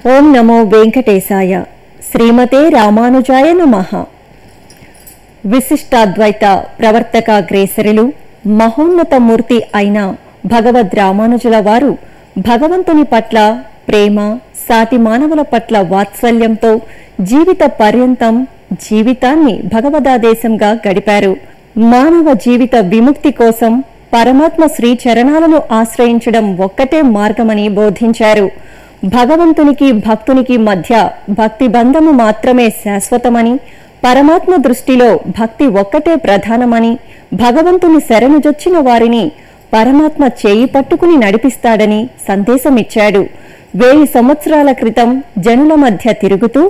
ఓం నమో వెంకటేశాయ. శ్రీమతే రామానుజాయ నమః. విశిష్టాద్వైత ప్రవర్తకాగ్రేసరులు మహోన్నత మూర్తి అయిన భగవద్ రామానుజుల వారు భగవంతుని పట్ల ప్రేమ, సాటి మానవుల పట్ల వాత్సల్యంతో జీవిత పర్యంతం జీవితాన్ని భగవదాదేశంగా గడిపారు. మానవ జీవిత విముక్తి కోసం పరమాత్మ శ్రీచరణాలను ఆశ్రయించడం ఒక్కటే మార్గమని బోధించారు. భగవంతునికి భక్తునికి మధ్య భక్తి బంధము మాత్రమే శాశ్వతమని, పరమాత్మ దృష్టిలో భక్తి ఒక్కటే ప్రధానమని, భగవంతుని శరణుజొచ్చిన వారిని పరమాత్మ చేయి పట్టుకుని నడిపిస్తాడని సందేశమిచ్చాడు. 1000 సంవత్సరాల క్రితం జనుల మధ్య తిరుగుతూ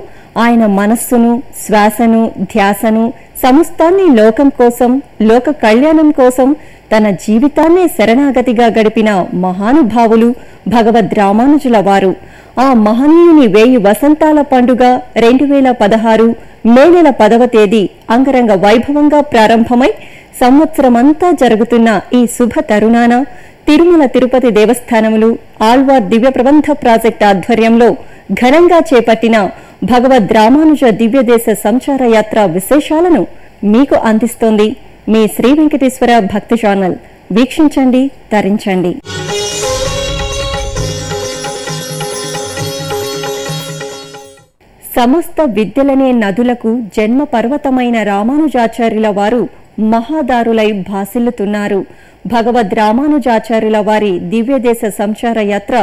ఆయన మనస్సును, శ్వాసను, ధ్యాసను సమస్తాన్ని లోకం కోసం, లోక కళ్యాణం కోసం తన జీవితాన్నే శరణాగతిగా గడిపిన మహానుభావులు భగవద్ రామానుజుల వారు. ఆ మహనీయుని 1000 వసంతాల పండుగ 2016 మే నెల 10వ తేదీ అంగరంగ వైభవంగా ప్రారంభమై సంవత్సరమంతా జరుగుతున్న ఈ శుభ తరుణాన తిరుమల తిరుపతి దేవస్థానములు ఆళ్వార్ దివ్య ప్రబంధ ప్రాజెక్ట్ ఆధ్వర్యంలో ఘనంగా చేపట్టిన భగవద్ రామానుజ దివ్యదేశ సంచార యాత్ర విశేషాలను మీకు అందిస్తోంది మీ శ్రీ వెంకటేశ్వర భక్తి ఛానల్. వీక్షించండి, తరించండి. సమస్త విద్యలనే నదులకు జన్మ పర్వతమైన రామానుజాచార్యుల వారు మహాదారులై భాసిల్లుతున్నారు. భగవద్ రామానుజాచార్యుల వారి దివ్యదేశ సంచార యాత్ర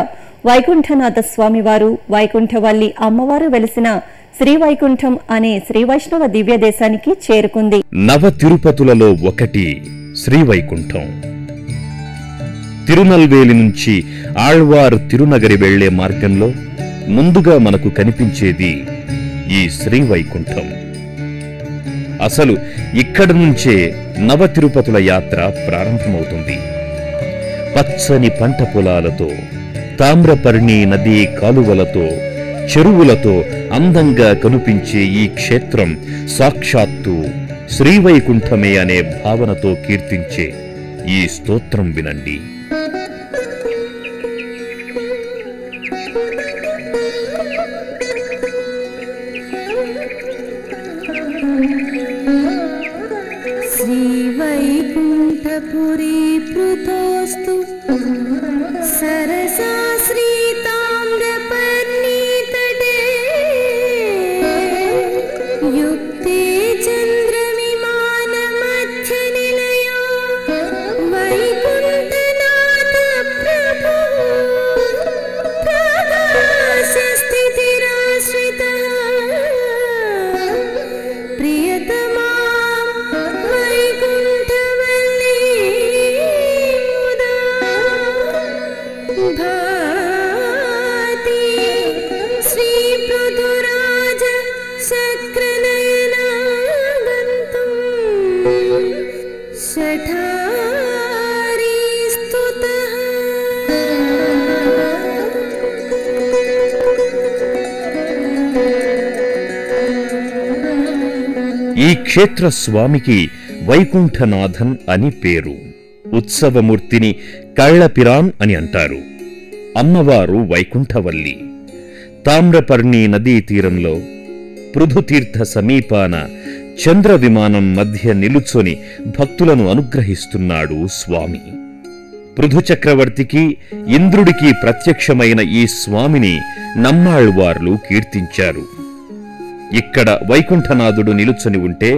వైకుంఠనాథ స్వామివారు, వైకుంఠవల్లి అమ్మవారు వెలిసిన శ్రీవైకుంఠం అనే శ్రీవైష్ణవ దివ్యదేశానికి చేరుకుంది. నవ తిరుపతులలో ఒకటి శ్రీవైకుంఠం. తిరునల్వేలి నుంచి ఆళ్వారు తిరునగరి వెళ్లే మార్గంలో ముందుగా మనకు కనిపించేది ఈ శ్రీవైకుంఠం. అసలు ఇక్కడి నుంచే నవ తిరుపతుల యాత్ర ప్రారంభమవుతుంది. పచ్చని పంట పొలాలతో, తామ్రపర్ణి నదీ కాలువలతో, చెరువులతో అందంగా కనిపించే ఈ క్షేత్రం సాక్షాత్తు శ్రీవైకుంఠమే అనే భావనతో కీర్తించే ఈ స్తోత్రం వినండి. శ్రీవైకుంఠపురీ పృతోస్తు సరసా శ్రీతామ్రపర్ణీ తటే యుక్తే చంద్రవిమాన మధ్య నిలయో వైకుంఠనాథ ప్రభు ప్రకాశ స్థితిరాశ్రిత ప్రియతమా ఈ క్షేత్ర స్వామికి వైకుంఠనాథన్ అని పేరు. ఉత్సవమూర్తిని కళ్ళపిరాన్ అని అంటారు. అమ్మవారు వైకుంఠవల్లి. తామ్రపర్ణి నదీ తీరంలో పృథుతీర్థ సమీపాన చంద్ర విమానం మధ్య నిలుచొని భక్తులను అనుగ్రహిస్తున్నాడు స్వామి. పృథు చక్రవర్తికి, ఇంద్రుడికి ప్రత్యక్షమైన ఈ స్వామిని నమ్మాళ్వార్లు కీర్తించారు. ఇక్కడ వైకుంఠనాథుడు నిలుచొని ఉంటే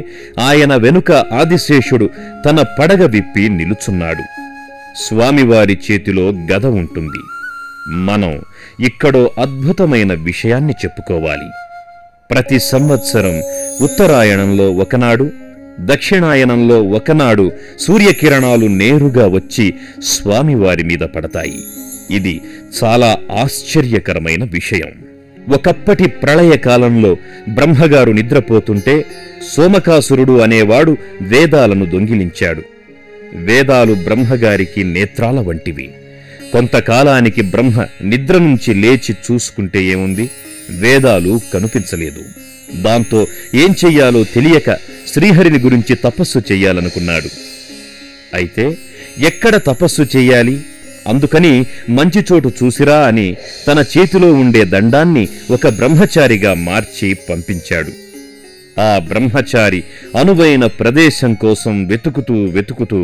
ఆయన వెనుక ఆదిశేషుడు తన పడగ విప్పి నిలుచున్నాడు. స్వామివారి చేతిలో గద ఉంటుంది. మనం ఇక్కడో అద్భుతమైన విషయాన్ని చెప్పుకోవాలి. ప్రతి సంవత్సరం ఉత్తరాయణంలో ఒకనాడు, దక్షిణాయనంలో ఒకనాడు సూర్యకిరణాలు నేరుగా వచ్చి స్వామివారి మీద పడతాయి. ఇది చాలా ఆశ్చర్యకరమైన విషయం. ఒకప్పటి ప్రళయకాలంలో బ్రహ్మగారు నిద్రపోతుంటే సోమకాసురుడు అనేవాడు వేదాలను దొంగిలించాడు. వేదాలు బ్రహ్మగారికి నేత్రాల వంటివి. కొంతకాలానికి బ్రహ్మ నిద్ర నుంచి లేచి చూసుకుంటే ఏముంది, వేదాలు కనిపించలేదు. దాంతో ఏం చెయ్యాలో తెలియక శ్రీహరిని గురించి తపస్సు చెయ్యాలనుకున్నాడు. అయితే ఎక్కడ తపస్సు చెయ్యాలి, అందుకని మంచి చోటు చూసిరా అని తన చేతిలో ఉండే దండాన్ని ఒక బ్రహ్మచారిగా మార్చి పంపించాడు. ఆ బ్రహ్మచారి అనువైన ప్రదేశం కోసం వెతుకుతూ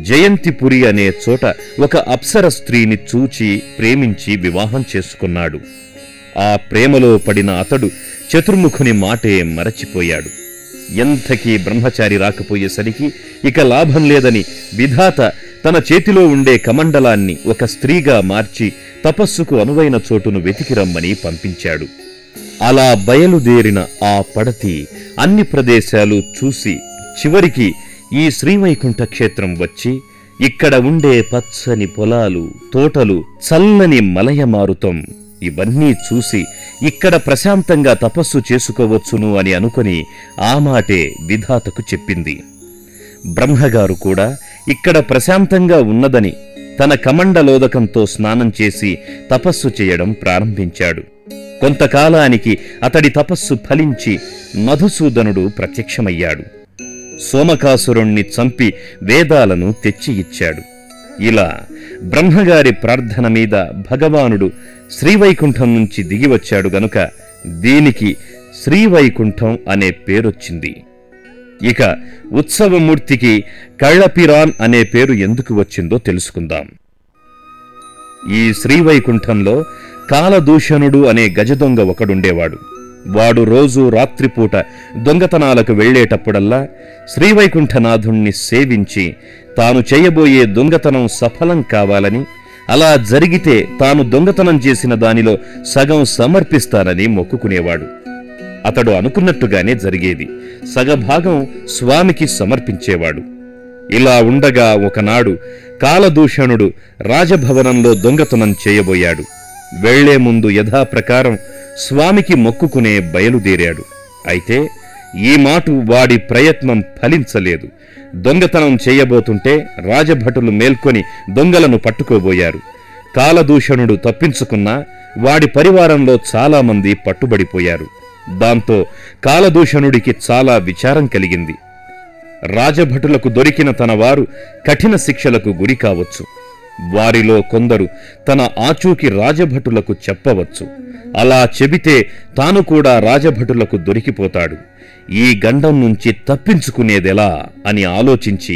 జయంతిపురి అనే చోట ఒక అప్సర స్త్రీని చూచి ప్రేమించి వివాహం చేసుకున్నాడు. ఆ ప్రేమలో పడిన అతడు చతుర్ముఖుని మాటే మరచిపోయాడు. ఎంతకీ బ్రహ్మచారి రాకపోయేసరికి ఇక లాభం లేదని విధాత తన చేతిలో ఉండే కమండలాన్ని ఒక స్త్రీగా మార్చి తపస్సుకు అనువైన చోటును వెతికిరమ్మని పంపించాడు. అలా బయలుదేరిన ఆ పడతి అన్ని ప్రదేశాలు చూసి చివరికి ఈ శ్రీవైకుంఠ క్షేత్రం వచ్చి ఇక్కడ ఉండే పచ్చని పొలాలు, తోటలు, చల్లని మలయమారుతం ఇవన్నీ చూసి ఇక్కడ ప్రశాంతంగా తపస్సు చేసుకోవచ్చును అని అనుకుని ఆ మాటే విధాతకు చెప్పింది. బ్రహ్మగారు కూడా ఇక్కడ ప్రశాంతంగా ఉన్నదని తన కమండలోదకంతో స్నానం చేసి తపస్సు చేయడం ప్రారంభించాడు. కొంతకాలానికి అతడి తపస్సు ఫలించి మధుసూదనుడు ప్రత్యక్షమయ్యాడు. సోమకాసురుణ్ణి చంపి వేదాలను తెచ్చి ఇచ్చాడు. ఇలా బ్రహ్మగారి ప్రార్థన మీద భగవానుడు శ్రీవైకుంఠం నుంచి దిగివచ్చాడు గనుక దీనికి శ్రీవైకుంఠం అనే పేరొచ్చింది. ఇక ఉత్సవమూర్తికి కళ్ళపిరాన్ అనే పేరు ఎందుకు వచ్చిందో తెలుసుకుందాం. ఈ శ్రీవైకుంఠంలో కాలదూషణుడు అనే గజదొంగ ఒకడుండేవాడు. వాడు రోజూ రాత్రిపూట దొంగతనాలకు వెళ్లేటప్పుడల్లా శ్రీవైకుంఠనాథుణ్ణి సేవించి తాను చేయబోయే దొంగతనం సఫలం కావాలని, అలా జరిగితే తాను దొంగతనం చేసిన దానిలో సగం సమర్పిస్తానని మొక్కుకునేవాడు. అతడు అనుకున్నట్టుగానే జరిగేది. సగభాగం స్వామికి సమర్పించేవాడు. ఇలా ఉండగా ఒకనాడు కాలదూషణుడు రాజభవనంలో దొంగతనం చేయబోయాడు. వెళ్లే ముందు యథాప్రకారం స్వామికి మొక్కుకునే బయలుదేరాడు. అయితే ఈ మాటు వాడి ప్రయత్నం ఫలించలేదు. దొంగతనం చేయబోతుంటే రాజభటులు మేల్కొని దొంగలను పట్టుకోబోయారు. కాలదూషణుడు తప్పించుకున్నా వాడి పరివారంలో చాలామంది పట్టుబడిపోయారు. దాంతో కాలదూషణుడికి చాలా విచారం కలిగింది. రాజభటులకు దొరికిన తన వారు కఠిన శిక్షలకు గురి కావచ్చు. వారిలో కొందరు తన ఆచూకి రాజభటులకు చెప్పవచ్చు. అలా చెబితే తాను కూడా రాజభటులకు దొరికిపోతాడు. ఈ గండం నుంచి తప్పించుకునేదెలా అని ఆలోచించి,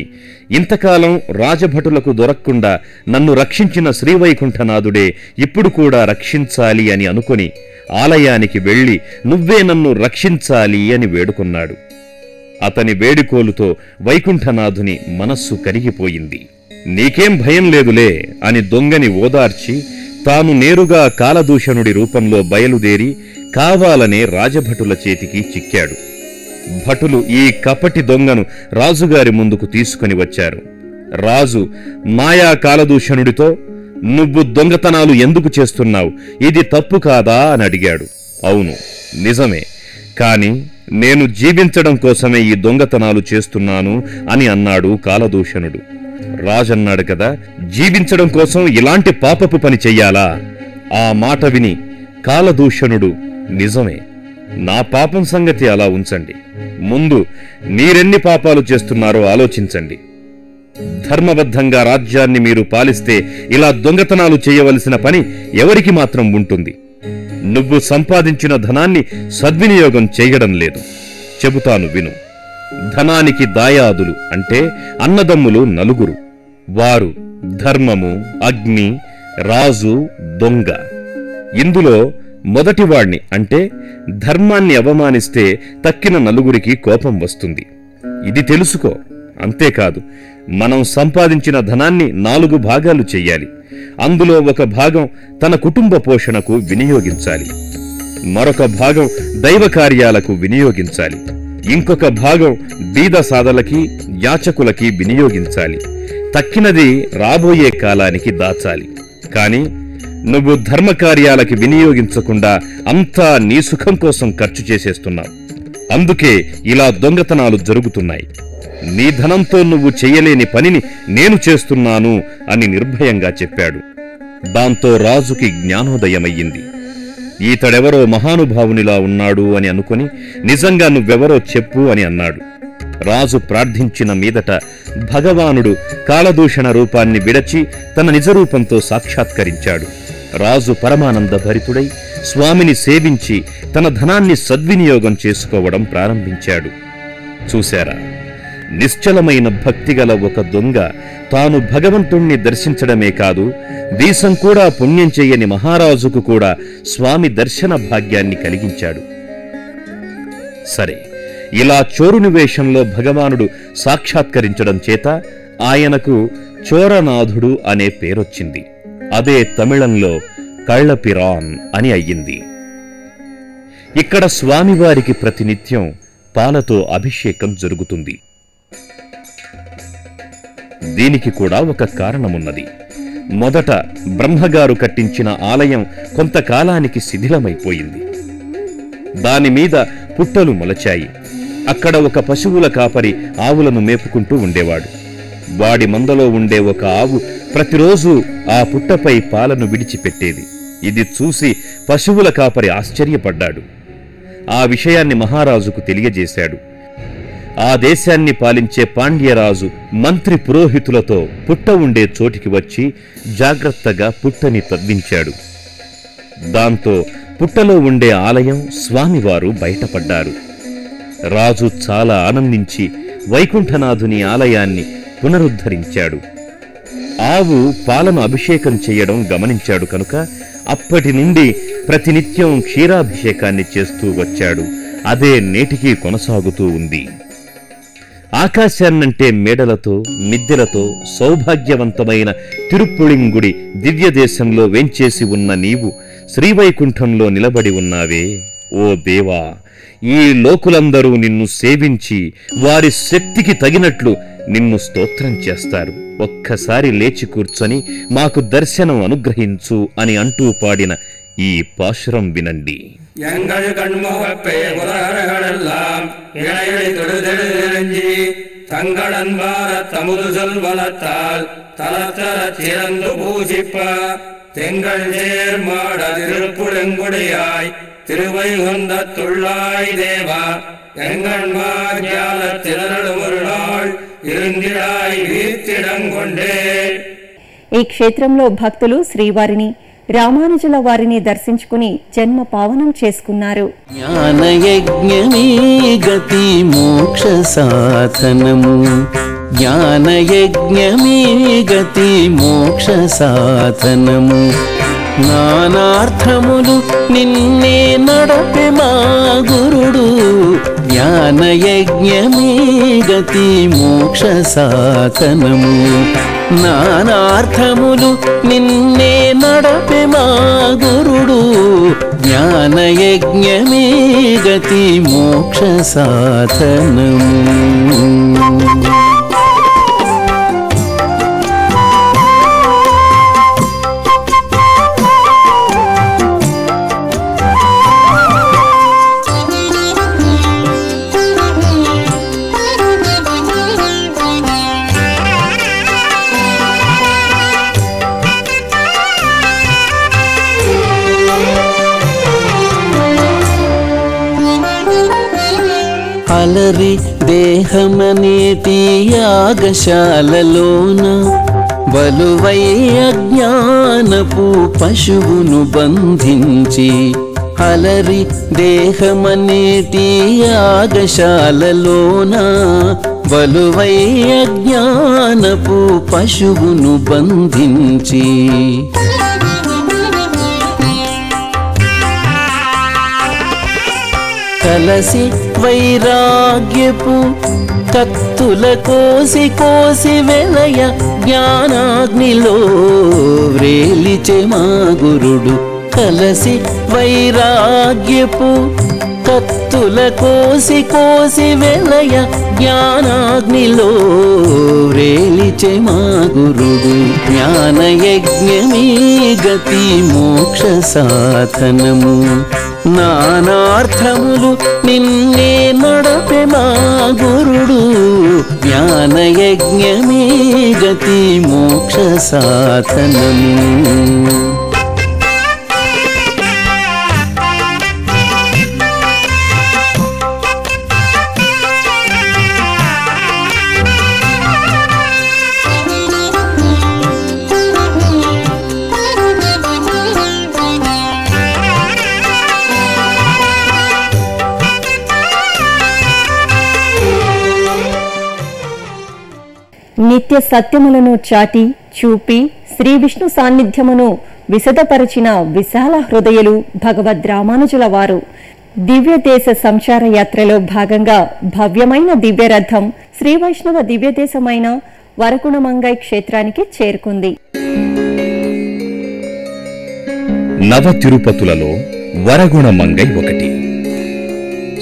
ఇంతకాలం రాజభటులకు దొరక్కుండా నన్ను రక్షించిన శ్రీవైకుంఠనాథుడే ఇప్పుడు కూడా రక్షించాలి అని అనుకొని ఆలయానికి వెళ్లి నువ్వే నన్ను రక్షించాలి అని వేడుకున్నాడు. అతని వేడుకోలుతో వైకుంఠనాథుని మనస్సు కరిగిపోయింది. నీకేం భయం లేదులే అని దొంగని ఓదార్చి తాను నేరుగా కాలదూషణుడి రూపంలో బయలుదేరి కావాలనే రాజభటుల చేతికి చిక్కాడు. భటులు ఈ కపటి దొంగను రాజుగారి ముందుకు తీసుకుని వచ్చారు. రాజు మాయా కాలదూషణుడితో, నువ్వు దొంగతనాలు ఎందుకు చేస్తున్నావు? ఇది తప్పు కాదా అని అడిగాడు. అవును, నిజమే, కాని నేను జీవించడం కోసమే ఈ దొంగతనాలు చేస్తున్నాను అని అన్నాడు కాలదూషణుడు. రాజన్నాడు కదా, జీవించడం కోసం ఇలాంటి పాపపు పని చెయ్యాలా? ఆ మాట విని కాలదూషణుడు, నిజమే, నా పాపం సంగతి అలా ఉంచండి, ముందు మీరెన్ని పాపాలు చేస్తున్నారో ఆలోచించండి. ధర్మబద్ధంగా రాజ్యాన్ని మీరు పాలిస్తే ఇలా దొంగతనాలు చేయవలసిన పని ఎవరికి మాత్రం ఉంటుంది? నువ్వు సంపాదించిన ధనాన్ని సద్వినియోగం చేయడం లేదు. చెబుతాను విను. ధనానికి దాయాదులు అంటే అన్నదమ్ములు నలుగురు. వారు ధర్మము, అగ్ని, రాజు, దొంగ. ఇందులో మొదటివాణ్ణి అంటే ధర్మాన్ని అవమానిస్తే తక్కిన నలుగురికి కోపం వస్తుంది. ఇది తెలుసుకో. అంతేకాదు, మనం సంపాదించిన ధనాన్ని 4 భాగాలు చెయ్యాలి. అందులో ఒక భాగం తన కుటుంబ పోషణకు వినియోగించాలి, మరొక భాగం దైవ కార్యాలకు వినియోగించాలి, ఇంకొక భాగం బీద సాధలకి, యాచకులకి వినియోగించాలి, తక్కినది రాబోయే కాలానికి దాచాలి. కాని నువ్వు ధర్మకార్యాలకి వినియోగించకుండా అంతా నీ సుఖం కోసం ఖర్చు చేసేస్తున్నావు. అందుకే ఇలా దొంగతనాలు జరుగుతున్నాయి. నీ ధనంతో నువ్వు చెయ్యలేని పనిని నేను చేస్తున్నాను అని నిర్భయంగా చెప్పాడు. దాంతో రాజుకి జ్ఞానోదయమయ్యింది. ఈతడెవరో మహానుభావునిలా ఉన్నాడు అని అనుకుని, నిజంగా నువ్వెవరో చెప్పు అని అన్నాడు. రాజు ప్రార్థించిన మీదట భగవానుడు కాలదూషణ రూపాన్ని విడచి తన నిజరూపంతో సాక్షాత్కరించాడు. రాజు పరమానంద భరితుడై స్వామిని సేవించి తన ధనాన్ని సద్వినియోగం చేసుకోవడం ప్రారంభించాడు. చూశారా, నిశ్చలమైన భక్తిగల ఒక దొంగ తాను భగవంతుణ్ణి దర్శించడమే కాదు, వీసం కూడా పుణ్యం చెయ్యని మహారాజుకు కూడా స్వామి దర్శన భాగ్యాన్ని కలిగించాడు. సరే, ఇలా చోరుని వేషంలో భగవానుడు సాక్షాత్కరించడం చేత ఆయనకు చోరనాథుడు అనే పేరొచ్చింది. అదే తమిళంలో కళ్ళపిరాన్ అని అయ్యింది. ఇక్కడ స్వామివారికి ప్రతినిత్యం పాలతో అభిషేకం జరుగుతుంది. దీనికి కూడా ఒక కారణమున్నది. మొదట బ్రహ్మగారు కట్టించిన ఆలయం కొంతకాలానికి శిథిలమైపోయింది. దానిమీద పుట్టలు మొలచాయి. అక్కడ ఒక పశువుల కాపరి ఆవులను మేపుకుంటూ ఉండేవాడు. వాడి మందలో ఉండే ఒక ఆవు ప్రతిరోజు ఆ పుట్టపై పాలను విడిచిపెట్టేది. ఇది చూసి పశువుల కాపరి ఆశ్చర్యపడ్డాడు. ఆ విషయాన్ని మహారాజుకు తెలియజేశాడు. ఆ దేశాన్ని పాలించే పాండ్యరాజు మంత్రి పురోహితులతో పుట్ట ఉండే చోటికి వచ్చి జాగ్రత్తగా పుట్టని తవ్వించాడు. దాంతో పుట్టలో ఉండే ఆలయం స్వామివారు బయటపడ్డారు. రాజు చాలా ఆనందించి వైకుంఠనాథుని ఆలయాన్ని పునరుద్ధరించాడు. ఆవు పాలను అభిషేకం చేయడం గమనించాడు కనుక అప్పటి నుండి ప్రతినిత్యం క్షీరాభిషేకాన్ని చేస్తూ వచ్చాడు. అదే నేటికీ కొనసాగుతూ ఉంది. ఆకాశాన్నంటే మేడలతో మిద్దెలతో సౌభాగ్యవంతమైన తిరుప్పుళింగుడి దివ్యదేశంలో వేంచేసి ఉన్న నీవు శ్రీవైకుంఠంలో నిలబడి ఉన్నావే. ఓ దేవా, ఈ లోకులందరూ నిన్ను సేవించి వారి శక్తికి తగినట్లు నిన్ను స్తోత్రం చేస్తారు. ఒక్కసారి లేచి కూర్చొని మాకు దర్శనం అనుగ్రహించు అని అంటూ పాడిన ఈ పాశురం వినండి. எங்கள் கண்முகப்பே உலகர்களெல்லாம் இணையடி தொடுதெழுஞ்சி தங்கள் அன்பார தமுது சொல்வலத்தால் தலத்தர திறந்து பூஜிப்ப தெங்கள் சேர்மாட திருப்புழுங்குடியாய் திருவைகுந்த துள்ளாய் தேவா எங்கள் மாஜால திரளும் ஒரு நாள் இருந்திடாய் வீர்த்திடங்கொண்டே. ఈ క్షేత్రంలో భక్తులు శ్రీవారిని రామానుజుల వారిని దర్శించుకుని జన్మ పావనం చేసుకున్నారు. జ్ఞానయజ్ఞమీ గతి మోక్ష సాధనము, జ్ఞానయజ్ఞమీ గతి మోక్ష సాధనము, నానార్థములు నిన్నే నడపె మా గురుడు, జ్ఞానయజ్ఞమీ గతి మోక్ష సాధనము, నానార్థములు నిన్నే నడపె మా గురుడు, జ్ఞానయజ్ఞమీ గతి మోక్ష సాధనము. అలరి దేహమనేటి యాగశాలలోన బలువై అజ్ఞానపు పశువును బంధించి, అలరి దేహమనేటి యాగశాలలోన బలువై అజ్ఞానపు పశువును బంధించి, కలసి వైరాగ్యపు కత్తుల కోసి కోసి వెలయ జ్ఞానాగ్నిలో వ్రేలిచె మా గురుడు, కలసి వైరాగ్యపు కత్తుల కోసి కోసి వెలయ జ్ఞానాగ్నిలో వ్రేలిచె మా గురుడు, జ్ఞానయజ్ఞమీ గతి మోక్ష సాధనము, నానార్థములు నిన్నే నడపె మా గురుడు, జ్ఞానయజ్ఞమీ గతి మోక్ష సాధనము. నిత్య సత్యములను చాటి చూపి శ్రీ విష్ణు సాన్నిధ్యమును విశదపరచిన విశాల హృదయులు భగవద్ రామానుజుల వారు దివ్యదేశ సంచార యాత్రలో భాగంగా భవ్యమైన దివ్యరథం శ్రీ వైష్ణవ దివ్యదేశమైన వరగుణమంగై క్షేత్రానికి చేరుకుంది. నవ తిరుపతులలో వరగుణమంగై ఒకటి.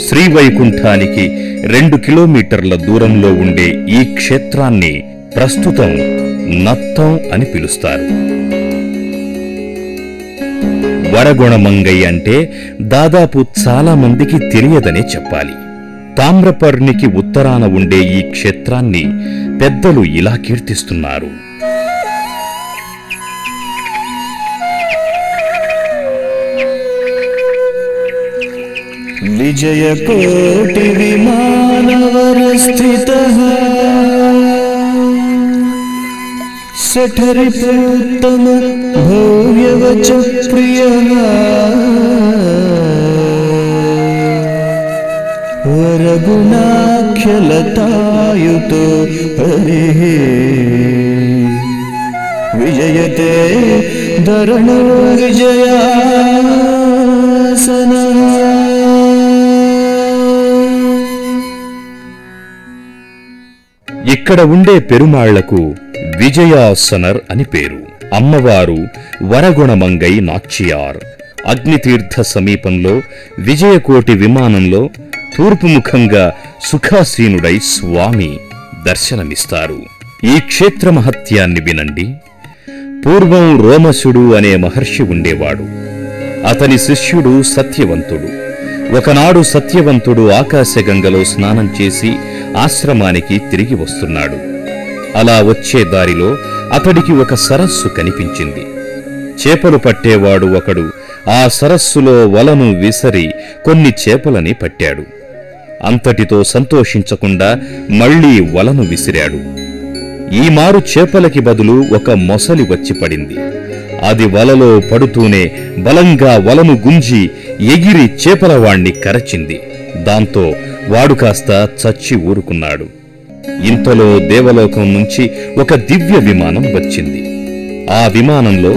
శ్రీవైకుంఠానికి 2 కిలోమీటర్ల దూరంలో ఉండే ఈ క్షేత్రాన్ని ప్రస్తుతం నత్తం అని పిలుస్తారు. వరగుణమంగై అంటే దాదాపు చాలా మందికి తెలియదనే చెప్పాలి. తామ్రపర్ణికి ఉత్తరాన ఉండే ఈ క్షేత్రాన్ని పెద్దలు ఇలా కీర్తిస్తున్నారు. విజయకోటి విమానవరస్థితః సఠరిపోత్తమ భవ్యవచ ప్రియః వరగుణాఖ్యలతాయుతో హరిః విజయతే ధరణో విజయాసనః. ఇక్కడ ఉండే పెరుమాళ్లకు విజయాసనర్ అని పేరు. అమ్మవారు వరగుణమంగై నాచ్యార్. అగ్నితీర్థ సమీపంలో విజయకోటి విమానంలో తూర్పుముఖంగా సుఖాసీనుడై స్వామి దర్శనమిస్తారు. ఈ క్షేత్ర మహత్యాన్ని వినండి. పూర్వం రోమశుడు అనే మహర్షి ఉండేవాడు. అతని శిష్యుడు సత్యవంతుడు. ఒకనాడు సత్యవంతుడు ఆకాశగంగలో స్నానం చేసి ఆశ్రమానికి తిరిగి వస్తున్నాడు. అలా వచ్చే దారిలో అతడికి ఒక సరస్సు కనిపించింది. చేపలు పట్టేవాడు ఒకడు ఆ సరస్సులో వలను విసరి కొన్ని చేపలని పట్టాడు. అంతటితో సంతోషించకుండా మళ్లీ వలను విసిరాడు. ఈ మారు చేపలకి బదులు ఒక మొసలి వచ్చి పడింది. అది వలలో పడుతూనే బలంగా వలను గుంజి ఎగిరి చేపలవాణ్ణి కరచింది. దాంతో వాడు కాస్త చచ్చి ఊరుకున్నాడు. ఇంతలో దేవలోకం నుంచి ఒక దివ్య విమానం వచ్చింది. ఆ విమానంలో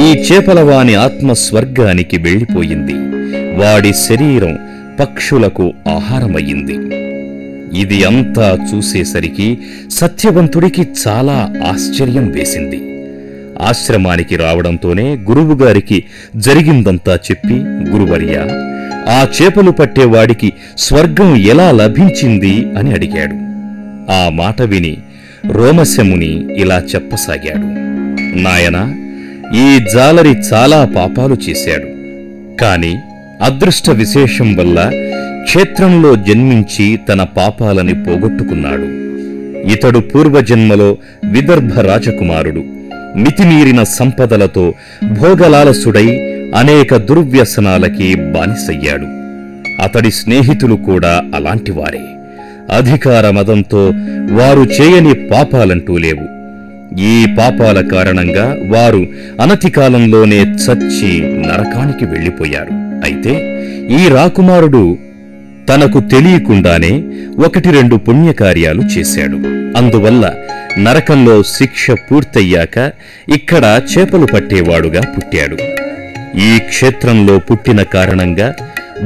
ఈ చేపలవాని ఆత్మ స్వర్గానికి వెళ్ళిపోయింది. వాడి శరీరం పక్షులకు ఆహారమయ్యింది. ఇది అంతా చూసేసరికి సత్యవంతుడికి చాలా ఆశ్చర్యం వేసింది. ఆశ్రమానికి రావడంతోనే గురువుగారికి జరిగిందంతా చెప్పి, గురువర్యా, ఆ చేపలు పట్టేవాడికి స్వర్గం ఎలా లభించింది అని అడిగాడు. ఆ మాట విని రోమశముని ఇలా చెప్పసాగాడు. నాయనా, ఈ జాలరి చాలా పాపాలు చేశాడు. కాని అదృష్ట విశేషం వల్ల క్షేత్రంలో జన్మించి తన పాపాలని పోగొట్టుకున్నాడు. ఇతడు పూర్వజన్మలో విదర్భ రాజకుమారుడు. మితిమీరిన సంపదలతో భోగలాలసుడై అనేక దుర్వ్యసనాలకి బానిసయ్యాడు. అతడి స్నేహితులు కూడా అలాంటివారే. అధికార మదంతో వారు చేయని పాపాలంటూ లేవు. ఈ పాపాల కారణంగా వారు అనతి కాలంలోనే చచ్చి నరకానికి వెళ్ళిపోయారు. అయితే ఈ రాకుమారుడు తనకు తెలియకుండానే 1-2 పుణ్యకార్యాలు చేశాడు. అందువల్ల నరకంలో శిక్ష పూర్తయ్యాక ఇక్కడ చేపలు పట్టేవాడుగా పుట్టాడు. ఈ క్షేత్రంలో పుట్టిన కారణంగా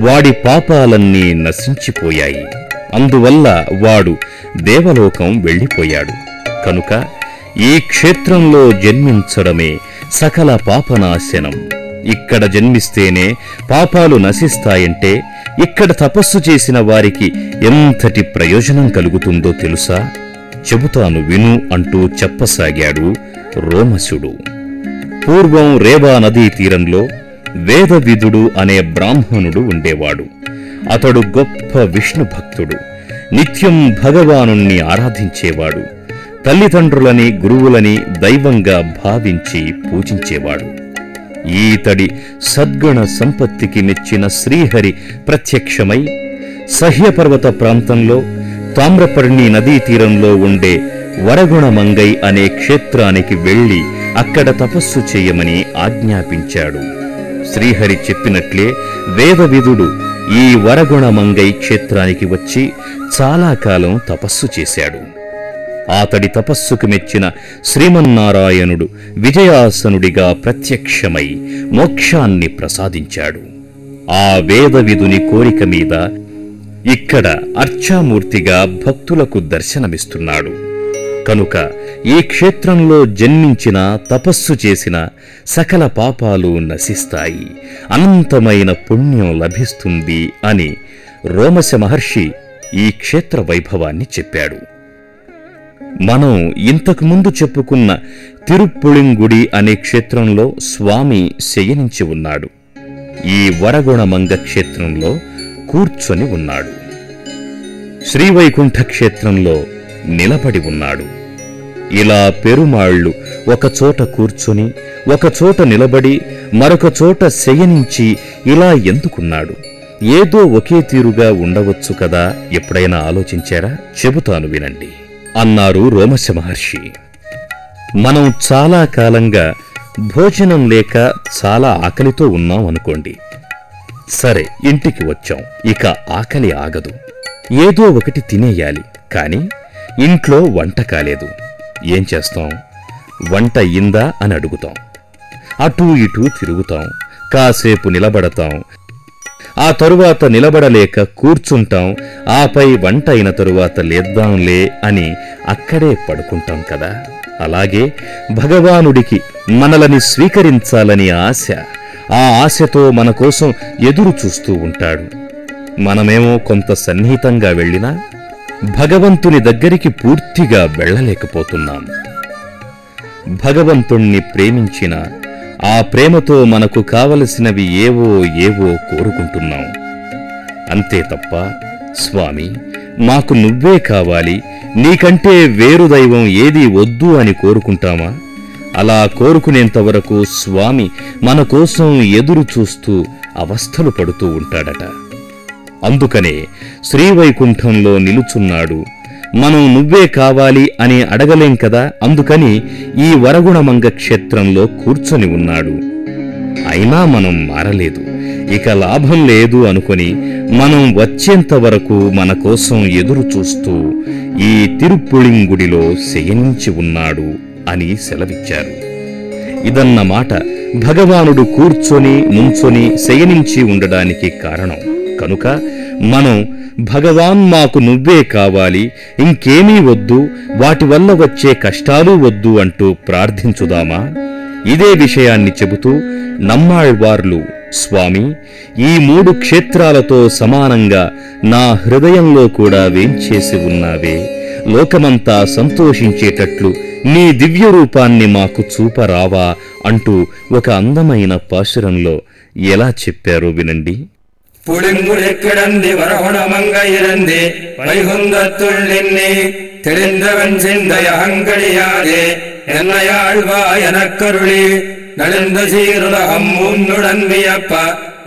వాడి పాపాలన్నీ నశించిపోయాయి. అందువల్ల వాడు దేవలోకం వెళ్ళిపోయాడు. కనుక ఈ క్షేత్రంలో జన్మించడమే సకల పాపనాశనం. ఇక్కడ జన్మిస్తేనే పాపాలు నశిస్తాయంటే ఇక్కడ తపస్సు చేసిన వారికి ఎంతటి ప్రయోజనం కలుగుతుందో తెలుసా? చెబుతాను విను అంటూ చెప్పసాగాడు రోమశుడు. పూర్వం రేవా నదీ తీరంలో వేదవిదుడు అనే బ్రాహ్మణుడు ఉండేవాడు. అతడు గొప్ప విష్ణు భక్తుడు. నిత్యం భగవానుణ్ణి ఆరాధించేవాడు. తల్లిదండ్రులని గురువులని దైవంగా భావించి పూజించేవాడు. ఈతడి సద్గుణ సంపత్తికి మెచ్చిన శ్రీహరి ప్రత్యక్షమై సహ్యపర్వత ప్రాంతంలో తామ్రపర్ణి నదీ తీరంలో ఉండే వరగుణమంగై అనే క్షేత్రానికి వెళ్లి అక్కడ తపస్సు చేయమని ఆజ్ఞాపించాడు. శ్రీహరి చెప్పినట్లే వేదవిదుడు ఈ వరగుణమంగై క్షేత్రానికి వచ్చి చాలా కాలం తపస్సు చేశాడు. అతడి తపస్సుకు మెచ్చిన శ్రీమన్నారాయణుడు విజయాసనుడిగా ప్రత్యక్షమై మోక్షాన్ని ప్రసాదించాడు. ఆ వేదవిధుని కోరిక మీద ఇక్కడ అర్చామూర్తిగా భక్తులకు దర్శనమిస్తున్నాడు. కనుక ఈ క్షేత్రంలో జన్మించిన, తపస్సు చేసిన సకల పాపాలు నశిస్తాయి, అనంతమైన పుణ్యం లభిస్తుంది అని రోమశ మహర్షి ఈ క్షేత్ర వైభవాన్ని చెప్పాడు. మనం ఇంతకుముందు చెప్పుకున్న తిరుప్పుళింగుడి అనే క్షేత్రంలో స్వామి శయనించి ఉన్నాడు. ఈ వరగుణమంగ క్షేత్రంలో కూర్చొని ఉన్నాడు. శ్రీవైకుంఠ క్షేత్రంలో నిలబడి ఉన్నాడు. ఇలా పెరుమాళ్లు ఒకచోట కూర్చొని, ఒకచోట నిలబడి, మరొక చోట శయనించి ఇలా ఎందుకున్నాడు? ఏదో ఒకే తీరుగా ఉండవచ్చు కదా, ఎప్పుడైనా ఆలోచించారా? చెబుతాను వినండి అన్నారు రోమశ మహర్షి. మనం చాలా కాలంగా భోజనం లేక చాలా ఆకలితో ఉన్నాం అనుకోండి. సరే, ఇంటికి వచ్చాం. ఇక ఆకలి ఆగదు, ఏదో ఒకటి తినేయాలి. కాని ఇంట్లో వంట కాలేదు. ఏం చేస్తాం? వంట అయిందా అని అడుగుతాం. అటూ ఇటూ తిరుగుతాం, కాసేపు నిలబడతాం, ఆ తరువాత నిలబడలేక కూర్చుంటాం, ఆపై వంట అయిన తరువాత లేద్దాంలే అని అక్కడే పడుకుంటాం కదా. అలాగే భగవానుడికి మనలని స్వీకరించాలని ఆశ, ఆ ఆశతో మన కోసం ఎదురు చూస్తూ ఉంటాడు. మనమేమో కొంత సన్నిహితంగా వెళ్ళినా భగవంతుని దగ్గరికి పూర్తిగా వెళ్ళలేకపోతున్నాం. భగవంతుణ్ణి ప్రేమించిన ఆ ప్రేమతో మనకు కావలసినవి ఏవో ఏవో కోరుకుంటున్నాం. అంతే తప్ప స్వామి మాకు నువ్వే కావాలి, నీకంటే వేరు దైవం ఏదీ వద్దు అని కోరుకుంటామా? అలా కోరుకునేంతవరకు స్వామి మన కోసం ఎదురు చూస్తూ అవస్థలు పడుతూ ఉంటాడట. అందుకనే శ్రీవైకుంఠంలో నిలుచున్నాడు. మనం నువ్వే కావాలి అని అడగలేం కదా, అందుకని ఈ వరగుణమంగ క్షేత్రంలో కూర్చొని ఉన్నాడు. అయినా మనం మారలేదు. ఇక లాభం లేదు అనుకొని మనం వచ్చేంత వరకు మన కోసం ఎదురు చూస్తూ ఈ తిరుప్పుళింగుడిలో శయనించి ఉన్నాడు అని సెలవిచ్చారు. ఇదన్నమాట భగవానుడు కూర్చొని, నుంచొని, శయనించి ఉండడానికి కారణం. కనుక మనం భగవాన్ మాకు నువ్వే కావాలి, ఇంకేమీ వద్దు, వాటి వల్ల వచ్చే కష్టాలు వద్దు అంటూ ప్రార్థించుదామా? ఇదే విషయాన్ని చెబుతూ నమ్మాళ్వార్లు, స్వామి ఈ 3 క్షేత్రాలతో సమానంగా నా హృదయంలో కూడా వేంచేసి ఉన్నావే, లోకమంతా సంతోషించేటట్లు నీ దివ్య రూపాన్ని మాకు చూపరావా అంటూ ఒక అందమైన పాశురంలో ఎలా చెప్పారో వినండి. புளிங்குழிக்கிடந்தி வரகுணமங்க இறந்தி வைகுந்தத்துள் நின்னி தெரிந்தவன் சிந்தைய அங்கடியாதே என்னையாழ்வா எனக்கருளி நலிந்த சீருலகம் உன்னுடன் வியப்ப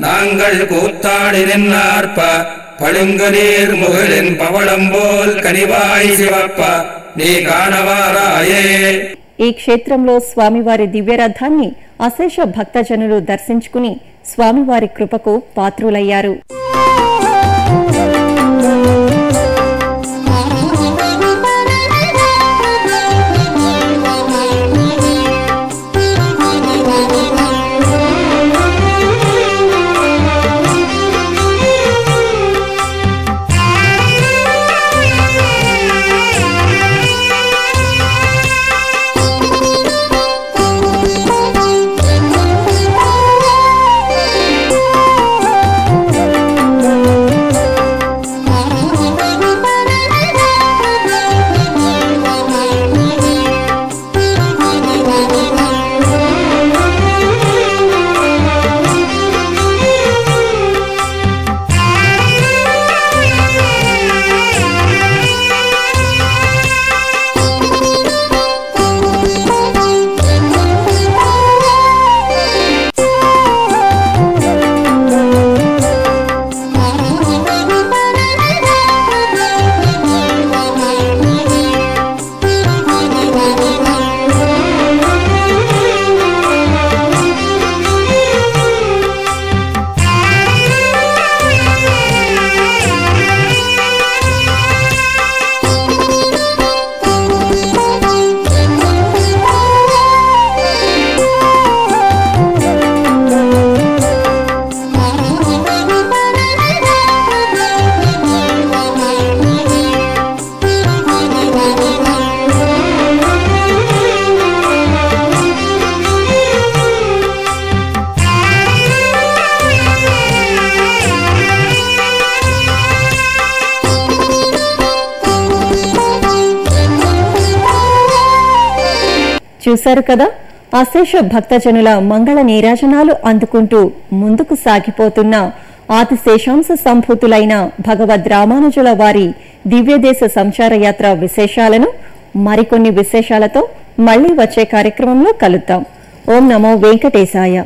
நாங்கள் கூத்தாடி நின்னார்ப்ப பழுங்கு நீர் முகிலின் பவளம் போல் கனிவாய் சிவப்ப நீ காணவாராயே. ఈ క్షేత్రంలో స్వామివారి దివ్యరథాన్ని అశేష భక్తజనులు దర్శించుకుని స్వామివారి కృపకు పాత్రులయ్యారు. చూశారు కదా, అశేష భక్తజనుల మంగళ నీరాజనాలు అందుకుంటూ ముందుకు సాగిపోతున్న ఆదిశేషాంశ సంభూతులైన భగవద్ రామానుజుల వారి దివ్యదేశ సంచార యాత్ర విశేషాలను మరికొన్ని విశేషాలతో మళ్లీ వచ్చే కార్యక్రమంలో కలుద్దాం. ఓం నమో వెంకటేశాయ.